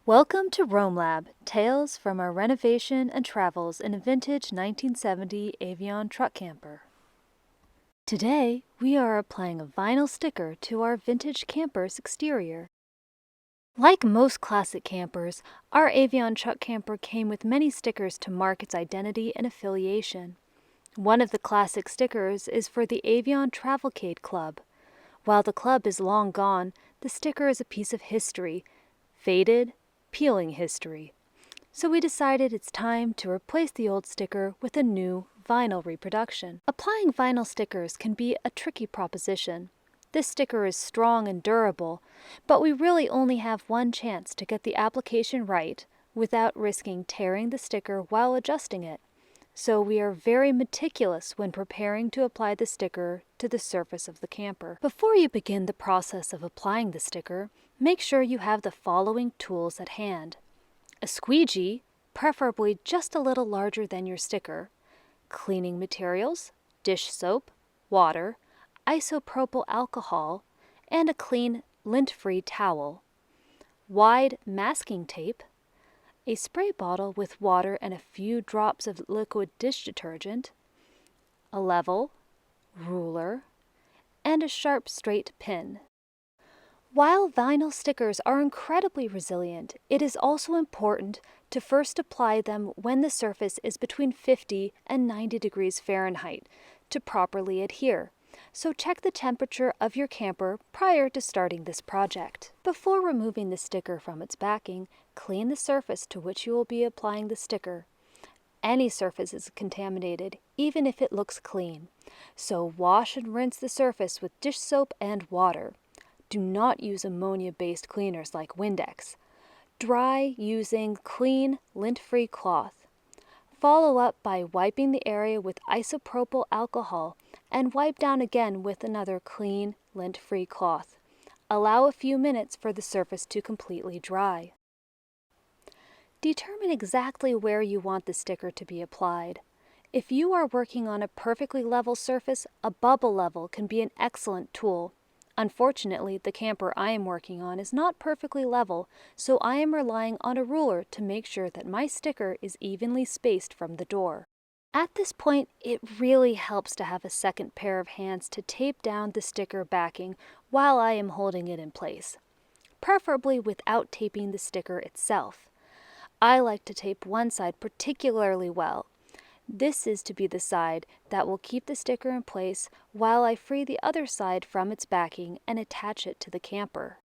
Welcome to Roam Lab, tales from our renovation and travels in a vintage 1970 Avion truck camper. Today, we are applying a vinyl sticker to our vintage camper's exterior. Like most classic campers, our Avion truck camper came with many stickers to mark its identity and affiliation. One of the classic stickers is for the Avion Travelcade Club. While the club is long gone, the sticker is a piece of history, faded, peeling history. So we decided it's time to replace the old sticker with a new vinyl reproduction. Applying vinyl stickers can be a tricky proposition. This sticker is strong and durable, but we really only have one chance to get the application right without risking tearing the sticker while adjusting it. So we are very meticulous when preparing to apply the sticker to the surface of the camper. Before you begin the process of applying the sticker, make sure you have the following tools at hand: a squeegee, preferably just a little larger than your sticker, cleaning materials, dish soap, water, isopropyl alcohol, and a clean, lint-free towel, wide masking tape, a spray bottle with water and a few drops of liquid dish detergent, a level, ruler, and a sharp straight pin. While vinyl stickers are incredibly resilient, it is also important to first apply them when the surface is between 50 and 90 degrees Fahrenheit to properly adhere. So check the temperature of your camper prior to starting this project. Before removing the sticker from its backing, clean the surface to which you will be applying the sticker. Any surface is contaminated, even if it looks clean. So wash and rinse the surface with dish soap and water. Do not use ammonia-based cleaners like Windex. Dry using clean, lint-free cloth. Follow up by wiping the area with isopropyl alcohol and wipe down again with another clean, lint-free cloth. Allow a few minutes for the surface to completely dry. Determine exactly where you want the sticker to be applied. If you are working on a perfectly level surface, a bubble level can be an excellent tool. Unfortunately, the camper I am working on is not perfectly level, so I am relying on a ruler to make sure that my sticker is evenly spaced from the door. At this point, it really helps to have a second pair of hands to tape down the sticker backing while I am holding it in place, preferably without taping the sticker itself. I like to tape one side particularly well. This is to be the side that will keep the sticker in place while I free the other side from its backing and attach it to the camper.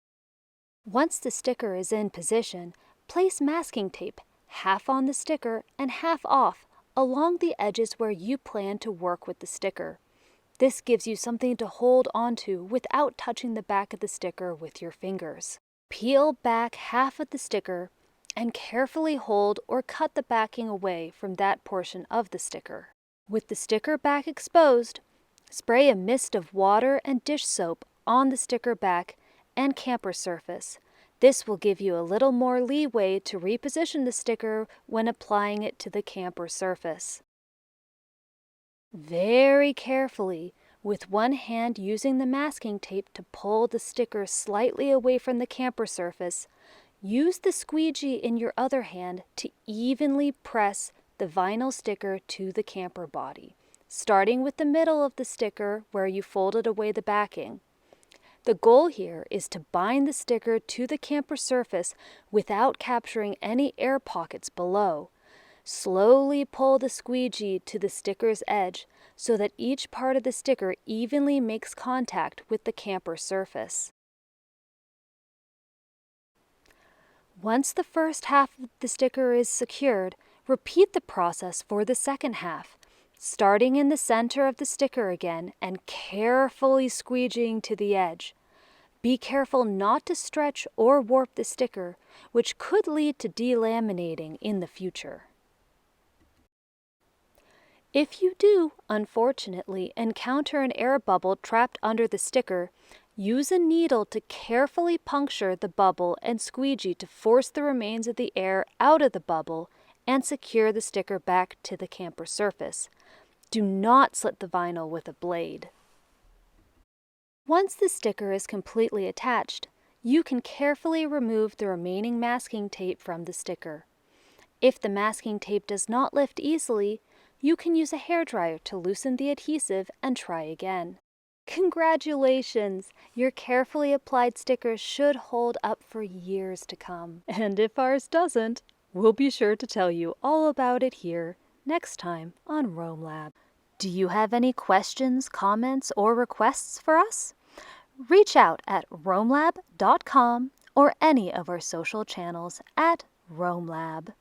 Once the sticker is in position, place masking tape, half on the sticker and half off, along the edges where you plan to work with the sticker. This gives you something to hold onto without touching the back of the sticker with your fingers. Peel back half of the sticker and carefully hold or cut the backing away from that portion of the sticker. With the sticker back exposed, spray a mist of water and dish soap on the sticker back and camper surface. This will give you a little more leeway to reposition the sticker when applying it to the camper surface. Very carefully, with one hand using the masking tape to pull the sticker slightly away from the camper surface, use the squeegee in your other hand to evenly press the vinyl sticker to the camper body, starting with the middle of the sticker where you folded away the backing. The goal here is to bind the sticker to the camper surface without capturing any air pockets below. Slowly pull the squeegee to the sticker's edge so that each part of the sticker evenly makes contact with the camper surface. Once the first half of the sticker is secured, repeat the process for the second half, starting in the center of the sticker again and carefully squeegeeing to the edge. Be careful not to stretch or warp the sticker, which could lead to delaminating in the future. If you do, unfortunately, encounter an air bubble trapped under the sticker, use a needle to carefully puncture the bubble and squeegee to force the remains of the air out of the bubble and secure the sticker back to the camper surface. Do not slit the vinyl with a blade. Once the sticker is completely attached, you can carefully remove the remaining masking tape from the sticker. If the masking tape does not lift easily, you can use a hairdryer to loosen the adhesive and try again. Congratulations! Your carefully applied sticker should hold up for years to come. And if ours doesn't, we'll be sure to tell you all about it here next time on Roam Lab. Do you have any questions, comments, or requests for us? Reach out at roamlab.com or any of our social channels at roamlab.